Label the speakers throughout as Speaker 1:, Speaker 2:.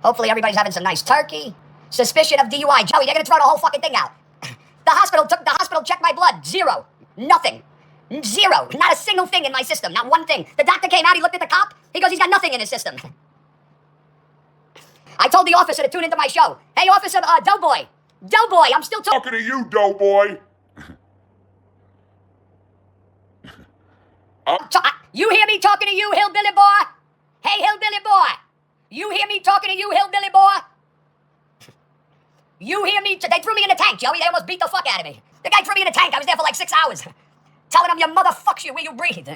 Speaker 1: Hopefully everybody's having some nice turkey. Suspicion of DUI. Joey, they're gonna throw the whole fucking thing out. The hospital checked my blood. Zero. Nothing. Zero. Not a single thing in my system. Not one thing. The doctor came out, he looked at the cop. He goes, he's got nothing in his system. I told the officer to tune into my show. Hey, officer, Doughboy. Doughboy, I'm still
Speaker 2: talking to you, Doughboy.
Speaker 1: You hear me talking to you, hillbilly boy? Hey, hillbilly boy. You hear me talking to you, hillbilly boy? You hear me? They threw me in a tank, Joey. They almost beat the fuck out of me. The guy threw me in a tank. I was there for like 6 hours. Telling him your mother fucks you where you breathe.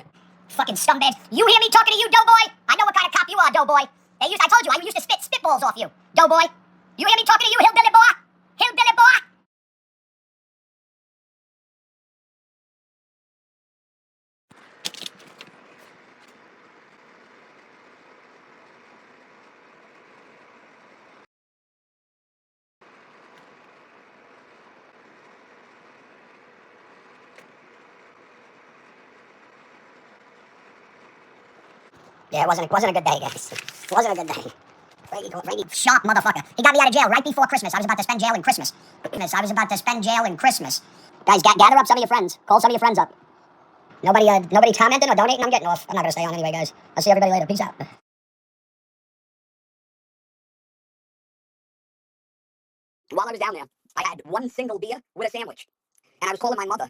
Speaker 1: Fucking scumbag. You hear me talking to you, Doughboy? I know what kind of cop you are, Doughboy. I told you, I used to spit spitballs off you, Doughboy. You hear me talking to you, hillbilly boy? Hillbilly boy? Yeah, it wasn't a good day, guys. It wasn't a good day. Brady, sharp motherfucker. He got me out of jail right before Christmas. I was about to spend jail in Christmas. Guys, gather up some of your friends. Call some of your friends up. Nobody commenting or donating. I'm getting off. I'm not gonna stay on anyway, guys. I'll see everybody later. Peace out. While I was down there, I had one single beer with a sandwich. And I was calling my mother.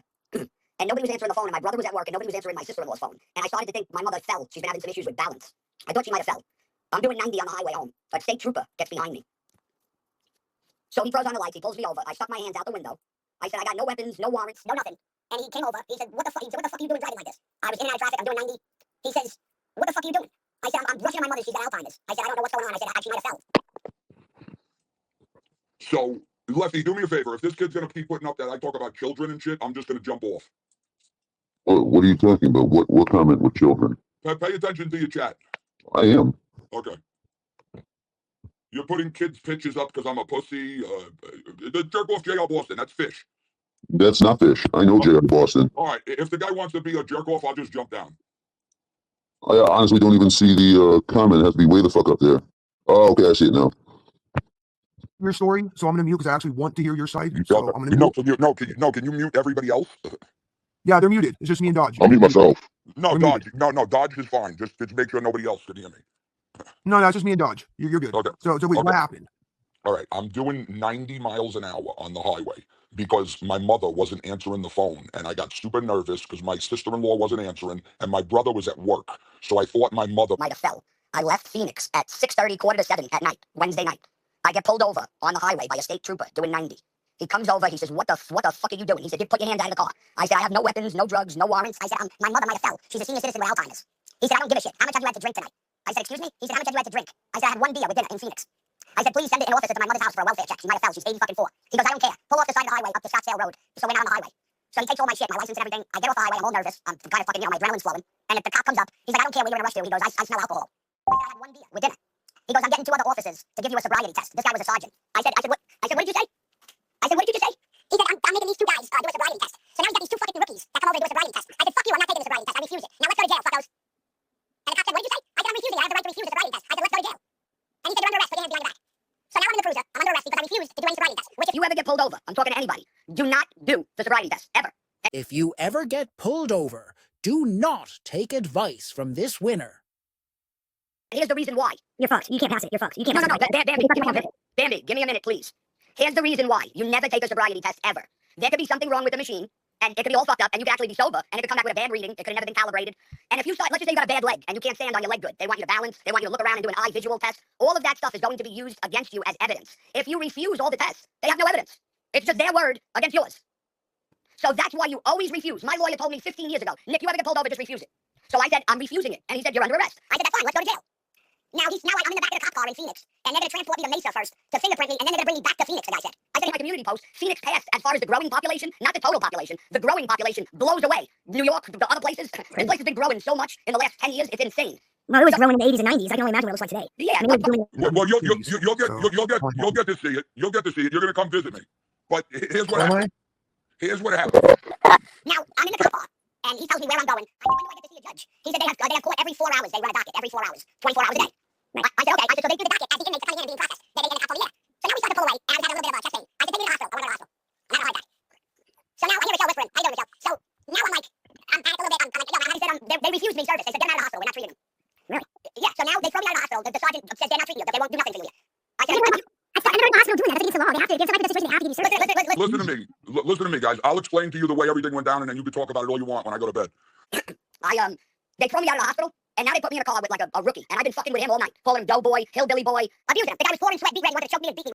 Speaker 1: And nobody was answering the phone, and my brother was at work, and nobody was answering my sister-in-law's phone. And I started to think my mother fell. She's been having some issues with balance. I thought she might have fell. I'm doing 90 on the highway home. A state trooper gets behind me. So he throws on the lights, he pulls me over. I stuck my hands out the window. I said, I got no weapons, no warrants, no nothing. And he came over, he said, what the fuck? He said, what the fuck are you doing driving like this? I was in and out of traffic, I'm doing 90. He says, what the fuck are you doing? I said, I'm rushing to my mother, she's got Alzheimer's. I said, I don't know what's going on. I said, she might have fell.
Speaker 2: So, Lefty, do me a favor. If this kid's gonna keep putting up that I talk about children and shit, I'm just gonna jump off.
Speaker 3: What are you talking about? What comment with children?
Speaker 2: Pay attention to your chat.
Speaker 3: I am.
Speaker 2: Okay. You're putting kids' pictures up because I'm a pussy. The jerk off J.R. Boston, that's fish.
Speaker 3: That's not fish. I know J.R. Boston.
Speaker 2: All right, if the guy wants to be a jerk off, I'll just jump down.
Speaker 3: I honestly don't even see the comment. It has to be way the fuck up there. Oh, okay, I see it now.
Speaker 4: Your story, so I'm gonna mute because I actually want to hear your side.
Speaker 2: So I'm gonna mute. Can you mute everybody else?
Speaker 4: Yeah, they're muted. It's just me and Dodge.
Speaker 3: I'll mute myself.
Speaker 2: No, Dodge. No, Dodge is fine. Just make sure nobody else can hear me.
Speaker 4: No, it's just me and Dodge. You're good.
Speaker 2: Okay.
Speaker 4: So wait,
Speaker 2: okay.
Speaker 4: What happened?
Speaker 2: All right, I'm doing 90 miles an hour on the highway because my mother wasn't answering the phone, and I got super nervous because my sister-in-law wasn't answering, and my brother was at work. So I thought my mother might have fell. I left Phoenix at 6:30, 6:45 at night, Wednesday night. I get pulled over on the highway by a state trooper doing 90. He comes over, he says, what the fuck are you doing? He said, put your hands out of the car. I said, I have no weapons, no drugs, no warrants. I said, my mother might have fell. She's a senior citizen with Alzheimer's. He said, I don't give a shit. How much have you had to drink tonight? I said, excuse me? He said, how much have you had to drink? I said, I had one beer with dinner in Phoenix. I said, please send it in officer to my mother's house for a welfare check. She might have fell. She's 84. He goes, I don't care. Pull off the side of the highway up to Scottsdale Road so we're not on the highway. So he takes all my shit, my license and everything. I get off the highway. I'm all nervous. I'm kind of fucking, my adrenaline's flowing. And if the cop comes up, he's like, I don't care where you're in a rush to. He goes, I smell alcohol. I said, I had one beer with dinner. He goes, I'm getting 2 other officers to give you a sobriety test. This guy was a sergeant. I said, what did you say? I said, what did you just say? He said, I'm making these 2 guys do a sobriety test. So now he's got these 2 fucking rookies that come over and do a sobriety test. I said, fuck you, I'm not taking the sobriety test. I refuse it. Now let's go to jail, fuckos. And the cop said, what did you say? I said, I'm refusing it. I have the right to refuse the sobriety test. I said, let's go to jail. And he said, you're under arrest for your hands behind your back. So now I'm in the cruiser. I'm under arrest because I refused to do any sobriety test. Which if you ever get pulled over, I'm talking to anybody, do not do the sobriety test, ever.
Speaker 5: If you ever get pulled over, do not take advice from this winner.
Speaker 1: Here's the reason why. You're fucked. You can't pass it. You're fucked. You can't pass it. Bambi, give me a minute, please. Here's the reason why. You never take a sobriety test, ever. There could be something wrong with the machine, and it could be all fucked up, and you could actually be sober, and it could come back with a bad reading. It could have never been calibrated. And if you start, let's just say you got a bad leg, and you can't stand on your leg good. They want you to balance. They want you to look around and do an eye visual test. All of that stuff is going to be used against you as evidence. If you refuse all the tests, they have no evidence. It's just their word against yours. So that's why you always refuse. My lawyer told me 15 years ago, Nick, you ever get pulled over, just refuse it. So I said, I'm refusing it. And he said, you're under arrest. I said, that's fine, let's go to jail. Now I'm in the back of the cop car in Phoenix, and they're going to transport me to Mesa first to fingerprint me, and then they're going to bring me back to Phoenix, the guy said. I said in my community post, Phoenix passed as far as the growing population, not the total population. The growing population blows away. New York, the other places, this place has been growing so much in the last 10 years, it's insane.
Speaker 6: Well, it was growing in the 80s and 90s. I can only imagine what it looks like today.
Speaker 1: Yeah.
Speaker 2: Well, you'll get to see it. You'll get to see it. You're going to come visit me. But here's what happened. Here's what happened.
Speaker 1: Now, I'm in the cop car, and he tells me where I'm going. I said, when do I get to see a judge? He said they have court every 4 hours. They run a docket every 4 hours, 24 hours a day. Right. I said, okay. I said, so they do the docket as the inmates are coming in and being processed. not treat you, that they won't do nothing for you. I said,
Speaker 6: I never in the hospital doing that. That's against the law. They have to, if somebody in the situation, they have to give you service.
Speaker 2: Listen to me, guys. I'll explain to you the way everything went down, and then you can talk about it all you want when I go to bed.
Speaker 1: They throw me out of the hospital, and now they put me in a car with like a rookie, and I've been fucking with him all night, calling him doughboy, hillbilly boy, abusing him. The guy was pouring sweat, beat red, wanted to choke me and beat me.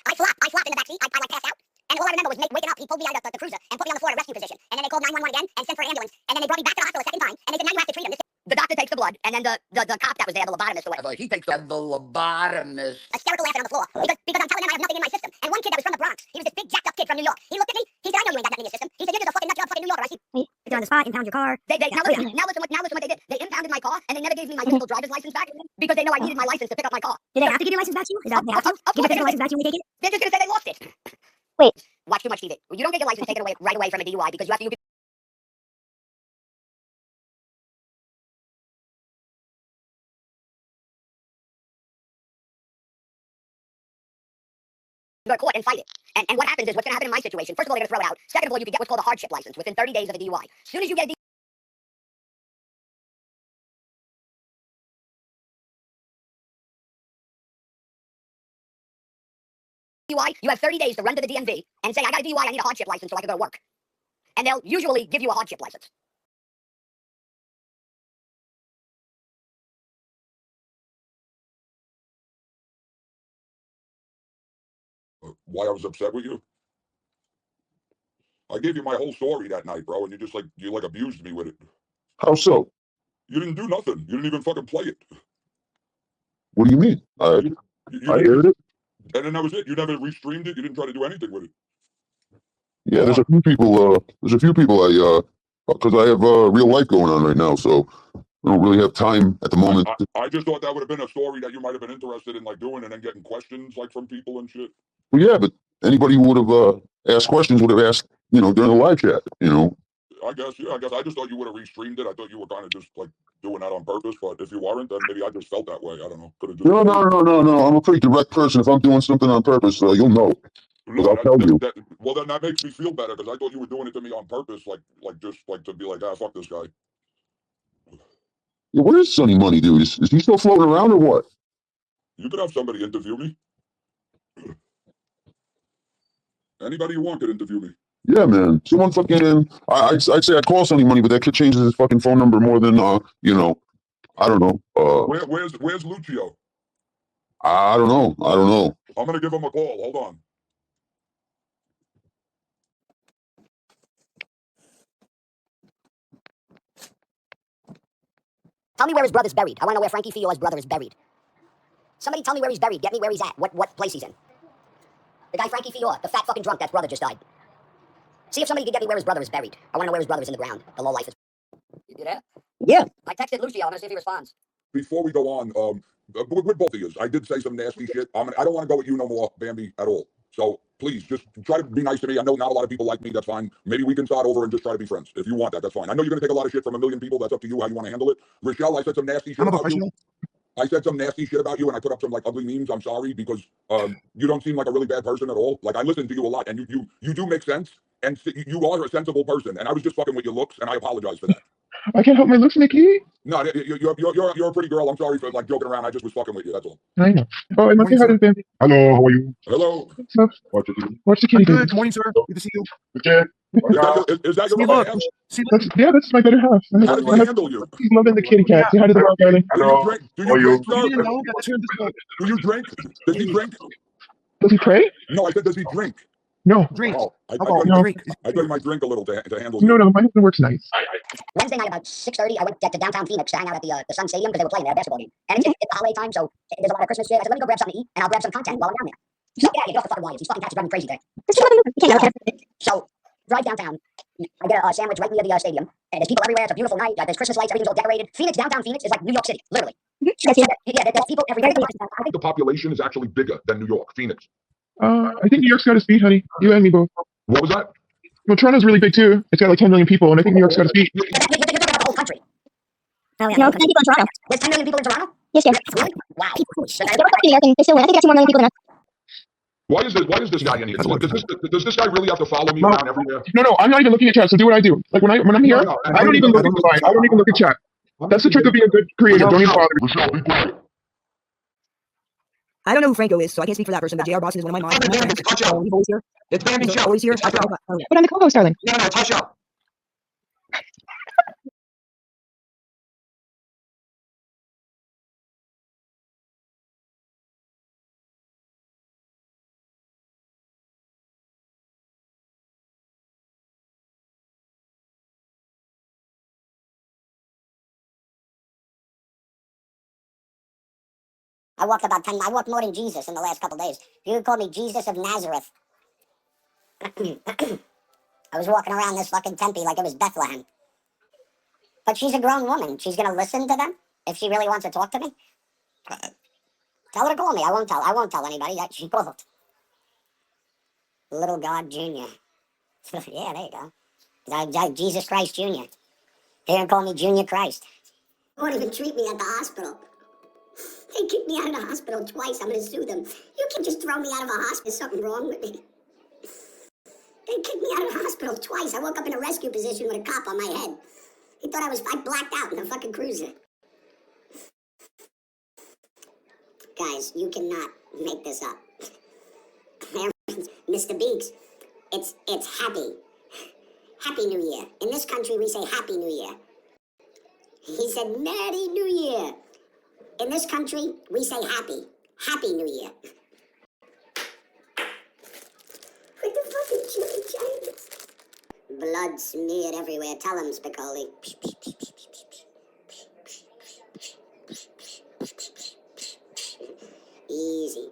Speaker 1: I flopped in the backseat. I like passed out. And all I remember was waking up. He pulled me out of the cruiser and put me on the floor in a rescue position. And then they called 911 again and sent for an ambulance. And then they brought me back to the hospital a second time. And they said, now you have to treat him. The doctor takes the blood, and then the cop that was there, the lobotomist or whatever, he takes
Speaker 7: The lobotomist.
Speaker 1: hysterical laughing on the floor because I'm telling them I have nothing in my system. And one kid that was from the Bronx, he was this big jacked up kid from New York. He looked at me. He said, I know you ain't got nothing in your system. He said, you're just a fucking nut job, fucking New Yorker. I said,
Speaker 6: Wait, you're on the spot, impound your car.
Speaker 1: now listen what they did. They impounded my car, and they never gave me my physical driver's license back because they know I needed my license to pick up my car.
Speaker 6: Did they have to give your license back to you? Is that they have to? Give your physical license back to you when they take it?
Speaker 1: They're just gonna say they lost it.
Speaker 6: Wait.
Speaker 1: Watch too much TV. You don't get your license taken away right away from a DUI because you have to. Go to court and fight it. And what happens is, what's going to happen in my situation, first of all, they're going to throw it out. Second of all, you can get what's called a hardship license within 30 days of a DUI. As soon as you get a DUI, you have 30 days to run to the DMV and say, I got a DUI, I need a hardship license so I can go to work. And they'll usually give you a hardship license.
Speaker 2: Why I was upset with you? I gave you my whole story that night, bro, and you abused me with it.
Speaker 3: How so?
Speaker 2: You didn't do nothing. You didn't even fucking play it.
Speaker 3: What do you mean? I aired it.
Speaker 2: And then that was it. You never restreamed it. You didn't try to do anything with it.
Speaker 3: Yeah, there's a few people. Because I have real life going on right now, so I don't really have time at the moment.
Speaker 2: I just thought that would have been a story that you might have been interested in, like doing, and then getting questions like from people and shit.
Speaker 3: Well, yeah, but anybody who would have asked questions would have asked, during the live chat.
Speaker 2: I guess I just thought you would have restreamed it. I thought you were kind of just like doing that on purpose, but if you weren't, then maybe I just felt that way. I don't know.
Speaker 3: No. I'm a pretty direct person. If I'm doing something on purpose, you'll know.
Speaker 2: No,
Speaker 3: I'll tell you.
Speaker 2: Well, then that makes me feel better because I thought you were doing it to me on purpose, just to be like, fuck this guy.
Speaker 3: Yeah, where is Sonny Money, dude? Is he still floating around or what?
Speaker 2: You could have somebody interview me. Anybody you want could interview me.
Speaker 3: Yeah, man. Someone fucking. I'd say I call Sonny Money, but that kid changes his fucking phone number more than I don't know.
Speaker 2: Where's Lucio?
Speaker 3: I don't know.
Speaker 2: I'm gonna give him a call. Hold on.
Speaker 1: Tell me where his brother's buried. I want to know where Frankie Fio's brother is buried. Somebody tell me where he's buried. Get me where he's at. What place he's in. The guy Frankie Fio, the fat fucking drunk, that brother just died. See if somebody can get me where his brother is buried. I want to know where his brother is in the ground. The low life is. You do that?
Speaker 6: Yeah.
Speaker 1: I texted Lucio. I'm gonna see if he responds.
Speaker 2: Before we go on, with both of you, I did say some nasty shit. I don't want to go with you no more, Bambi, at all. So please, just try to be nice to me. I know not a lot of people like me. That's fine. Maybe we can start over and just try to be friends. If you want that, that's fine. I know you're gonna take a lot of shit from a million people. That's up to you how you want to handle it. Rochelle, I said some nasty shit
Speaker 4: I'm a
Speaker 2: about
Speaker 4: professional.
Speaker 2: you. I said some nasty shit about you, and I put up some ugly memes. I'm sorry because you don't seem like a really bad person at all. I listen to you a lot, and you do make sense, and you are a sensible person. And I was just fucking with your looks, and I apologize for that.
Speaker 8: I can't help my looks, Nikki.
Speaker 2: No, you're a pretty girl. I'm sorry for joking around. I just was fucking with you. That's all.
Speaker 8: I know. Oh, I must say hi to Bambi. Hello, how are you?
Speaker 2: Hello.
Speaker 8: What's up? Watch the kitty.
Speaker 4: Good morning, sir. Good to see you.
Speaker 8: Okay.
Speaker 2: Is that your
Speaker 4: See,
Speaker 2: other
Speaker 4: look.
Speaker 2: half?
Speaker 4: See,
Speaker 8: That's my better half.
Speaker 2: How does he handle you?
Speaker 8: He's loving the kitty cat. Say hi to the dog, darling.
Speaker 2: Do you drink? Do you drink,
Speaker 4: you
Speaker 2: sir?
Speaker 4: didn't know that I turned this book.
Speaker 2: Do you drink? Does he drink?
Speaker 8: Does he pray?
Speaker 2: No, I said, does he drink?
Speaker 8: No.
Speaker 4: Drink.
Speaker 2: Oh, I
Speaker 4: Alcohol,
Speaker 2: thought
Speaker 4: drink.
Speaker 2: you might drink a little to handle you.
Speaker 8: No, my husband works nice.
Speaker 1: Wednesday night about 6:30, I went to downtown Phoenix to hang out at the Sun Stadium because they were playing their basketball game. And it's the holiday time, so there's a lot of Christmas shit. I said, let me go grab something to eat, and I'll grab some content while I'm down there. So get off the fucking wires. These fucking cats are driving me crazy today. So drive downtown. I get a sandwich right near the stadium, and there's people everywhere. It's a beautiful night. There's Christmas lights. Everything's all decorated. Downtown Phoenix is like New York City, literally. Yeah, there's people everywhere.
Speaker 2: I think the population is actually bigger than New York, Phoenix.
Speaker 8: I think New York's got us beat, honey. You and me both.
Speaker 2: What was that?
Speaker 8: Well, Toronto's really big too. It's got like 10 million people, and I think New York's got us beat.
Speaker 1: You're talking about the whole country.
Speaker 6: Oh, yeah. No, 10 people in Toronto.
Speaker 1: There's 10 million people in Toronto?
Speaker 6: Yes, yes.
Speaker 1: Really? Wow.
Speaker 6: They were New York, and they still win. I think they got 2 more million people than us.
Speaker 2: Why is this guy in here? Does this guy really have to follow me around everywhere?
Speaker 8: No, I'm not even looking at chat. So do what I do. Like when I'm here,
Speaker 2: No,
Speaker 8: I don't even look at the line. I don't even look at chat. That's the trick of being a good creator. Don't even bother.
Speaker 3: Michelle, be quiet.
Speaker 1: I don't know who Franco is, so I can't speak for that person, but J.R. Boston is one of my minds.
Speaker 9: Touch out.
Speaker 1: He's always here.
Speaker 9: It's Bambi's show.
Speaker 1: Always here.
Speaker 9: It's touch out.
Speaker 8: But I'm the co-host, darling.
Speaker 9: No, touch out.
Speaker 1: I walked I walked more than Jesus in the last couple days. You could call me Jesus of Nazareth. I was walking around this fucking Tempe like it was Bethlehem. But she's a grown woman. She's going to listen to them if she really wants to talk to me. Tell her to call me. I won't tell anybody that she called. Little God Jr. Yeah, there you go. Jesus Christ Jr. They don't call me Junior Christ. They won't even treat me at the hospital. They kicked me out of the hospital twice. I'm going to sue them. You can't just throw me out of a hospital. There's something wrong with me. They kicked me out of the hospital twice. I woke up in a rescue position with a cop on my head. He thought I blacked out in the fucking cruiser. Guys, you cannot make this up. Mr. Beaks, it's happy. Happy New Year. In this country, we say Happy New Year. He said, Merry New Year. In this country, we say happy. Happy New Year. What the fuck is Jimmy James? Blood smeared everywhere. Tell him, Spicoli. Easy.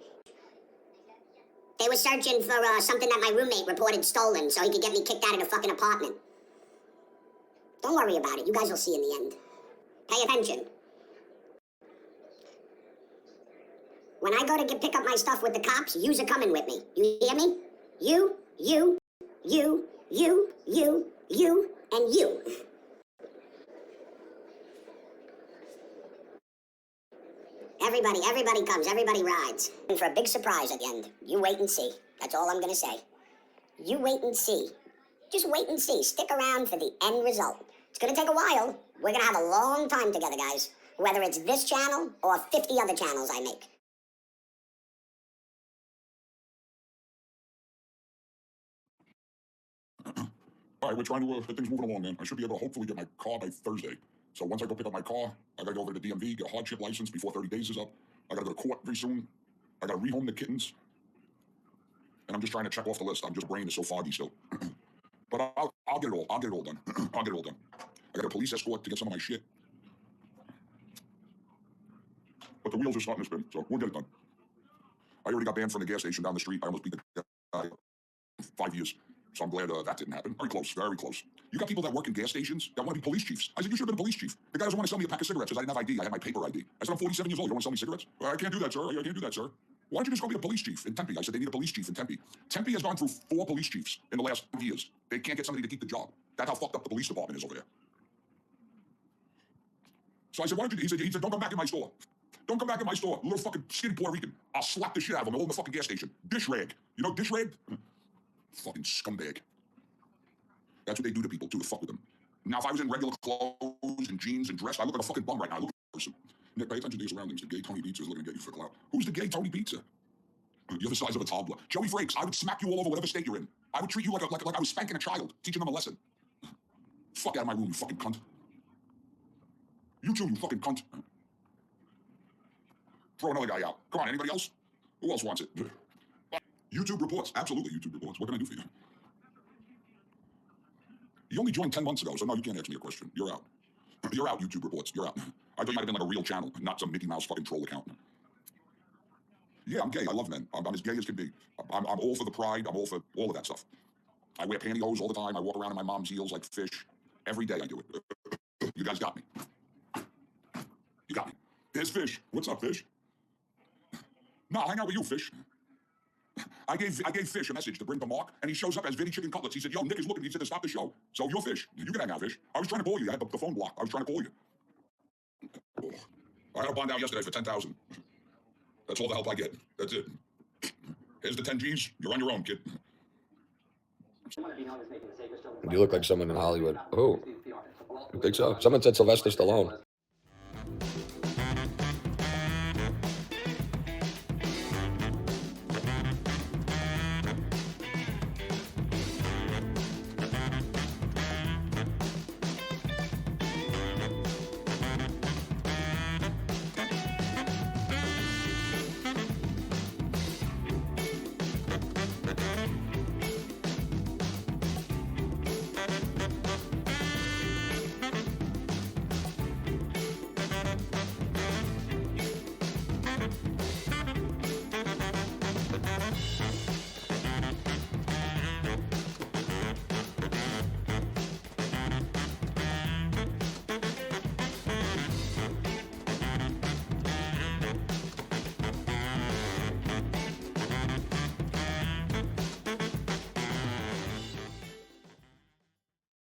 Speaker 1: They were searching for something that my roommate reported stolen so he could get me kicked out of the fucking apartment. Don't worry about it. You guys will see in the end. Pay attention. When I go to pick up my stuff with the cops, yous are coming with me. You hear me? You, and you. Everybody comes, everybody rides. And for a big surprise at the end. You wait and see. That's all I'm gonna say. You wait and see. Just wait and see. Stick around for the end result. It's gonna take a while. We're gonna have a long time together, guys. Whether it's this channel or 50 other channels I make.
Speaker 2: All right, we're trying to get things moving along, man. I should be able to hopefully get my car by Thursday. So once I go pick up my car, I gotta go over to the DMV, get a hardship license before 30 days is up. I gotta go to court very soon. I gotta rehome the kittens. And I'm just trying to check off the list. I'm just brain is so foggy still. But I'll get it all. I'll get it all done. I'll get it all done. I got a police escort to get some of my shit. But the wheels are starting to spin, so we'll get it done. I already got banned from the gas station down the street. I almost beat the guy 5 years. So I'm glad that didn't happen. Very close, very close. You got people that work in gas stations that want to be police chiefs. I said, you should have been a police chief. The guy doesn't want to sell me a pack of cigarettes because I didn't have ID. I had my paper ID. I said, I'm 47 years old. You don't want to sell me cigarettes? Well, I can't do that, sir. I can't do that, sir. Why don't you just go be a police chief in Tempe? I said, they need a police chief in Tempe. Tempe has gone through 4 police chiefs in the last 5 years. They can't get somebody to keep the job. That's how fucked up the police department is over there. So I said, why don't you, he said, don't come back in my store. Don't come back in my store. Little fucking skinny Puerto Rican. I'll slap the shit out of him all in the fucking gas station. Dish rag. You know dish rag? Fucking scumbag. That's what they do to people, too, to fuck with them. Now, if I was in regular clothes and jeans and dress, I look like a fucking bum right now. I look like a person. Nick, pay attention to your surroundings. The gay Tony Pizza is looking to get you for clout. Who's the gay Tony Pizza? You're the size of a toddler. Joey Frakes, I would smack you all over whatever state you're in. I would treat you like I was spanking a child, teaching them a lesson. Fuck out of my room, you fucking cunt. You too, you fucking cunt. Throw another guy out. Come on, anybody else? Who else wants it? YouTube reports. Absolutely, YouTube reports. What can I do for you? You only joined 10 months ago, so no, you can't ask me a question. You're out. You're out, YouTube reports. You're out. I thought you might have been like a real channel, not some Mickey Mouse fucking troll account. Yeah, I'm gay. I love men. I'm as gay as can be. I'm all for the pride. I'm all for all of that stuff. I wear pantyhose all the time. I walk around in my mom's heels like fish. Every day I do it. You guys got me. You got me. There's Fish. What's up, Fish? No, I'll hang out with you, Fish. I gave Fish a message to bring to Mark, and he shows up as Vinny Chicken Cutlets. He said, yo, Nick is looking. He said to stop the show. So you're Fish. You can hang out, Fish. I was trying to call you. I had the phone blocked. I was trying to call you. Oh. I had a bond out yesterday for $10,000. That's all the help I get. That's it. Here's the 10 G's. You're on your own, kid.
Speaker 10: You look like someone in Hollywood. Oh, you think so? Someone said Sylvester Stallone.